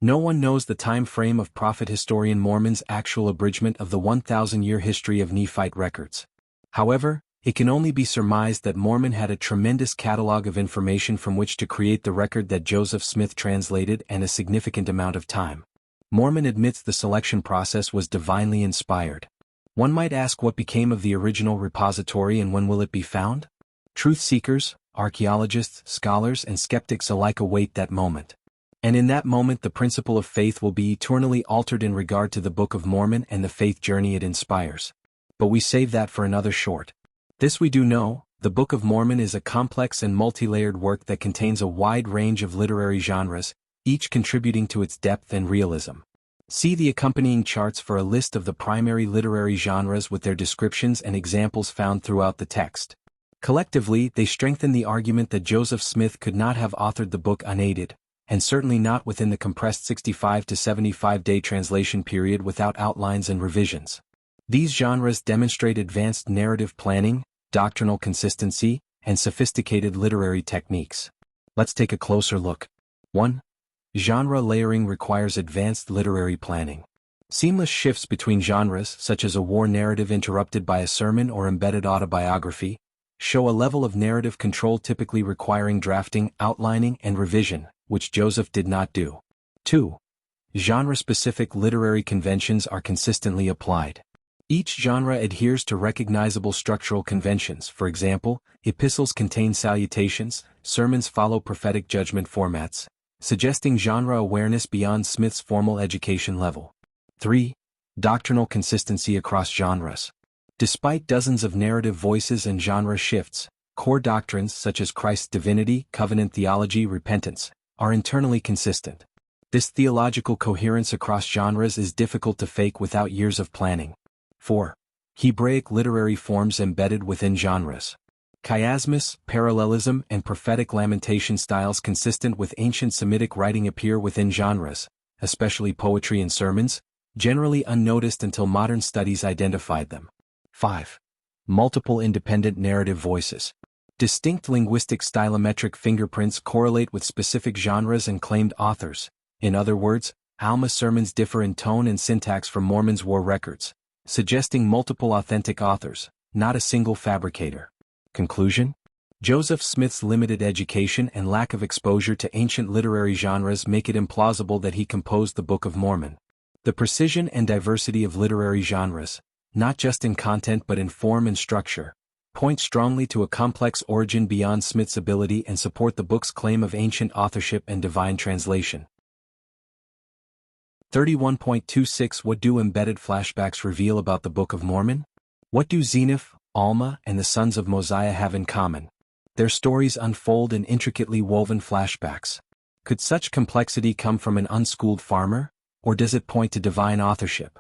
No one knows the time frame of prophet historian Mormon's actual abridgment of the 1,000-year history of Nephite records. However, it can only be surmised that Mormon had a tremendous catalog of information from which to create the record that Joseph Smith translated and a significant amount of time. Mormon admits the selection process was divinely inspired. One might ask what became of the original repository and when will it be found? Truth seekers, archaeologists, scholars, and skeptics alike await that moment. And in that moment the principle of faith will be eternally altered in regard to the Book of Mormon and the faith journey it inspires. But we save that for another short. This we do know, the Book of Mormon is a complex and multi-layered work that contains a wide range of literary genres, each contributing to its depth and realism. See the accompanying charts for a list of the primary literary genres with their descriptions and examples found throughout the text. Collectively, they strengthen the argument that Joseph Smith could not have authored the book unaided, and certainly not within the compressed 65 to 75-day translation period without outlines and revisions. These genres demonstrate advanced narrative planning, doctrinal consistency, and sophisticated literary techniques. Let's take a closer look. 1. Genre layering requires advanced literary planning. Seamless shifts between genres, such as a war narrative interrupted by a sermon or embedded autobiography, show a level of narrative control typically requiring drafting, outlining, and revision, which Joseph did not do. 2. Genre-specific literary conventions are consistently applied. Each genre adheres to recognizable structural conventions. For example, epistles contain salutations, sermons follow prophetic judgment formats, suggesting genre awareness beyond Smith's formal education level. 3. Doctrinal consistency across genres. Despite dozens of narrative voices and genre shifts, core doctrines such as Christ's divinity, covenant theology, repentance, are internally consistent. This theological coherence across genres is difficult to fake without years of planning. 4. Hebraic literary forms embedded within genres. Chiasmus, parallelism, and prophetic lamentation styles consistent with ancient Semitic writing appear within genres, especially poetry and sermons, generally unnoticed until modern studies identified them. 5. Multiple independent narrative voices. Distinct linguistic stylometric fingerprints correlate with specific genres and claimed authors. In other words, Alma sermons differ in tone and syntax from Mormon's war records, suggesting multiple authentic authors, not a single fabricator. Conclusion? Joseph Smith's limited education and lack of exposure to ancient literary genres make it implausible that he composed the Book of Mormon. The precision and diversity of literary genres, not just in content but in form and structure, point strongly to a complex origin beyond Smith's ability and support the book's claim of ancient authorship and divine translation. 31.26 What do embedded flashbacks reveal about the Book of Mormon? What do Zeniff, Alma, and the sons of Mosiah have in common? Their stories unfold in intricately woven flashbacks. Could such complexity come from an unschooled farmer, or does it point to divine authorship?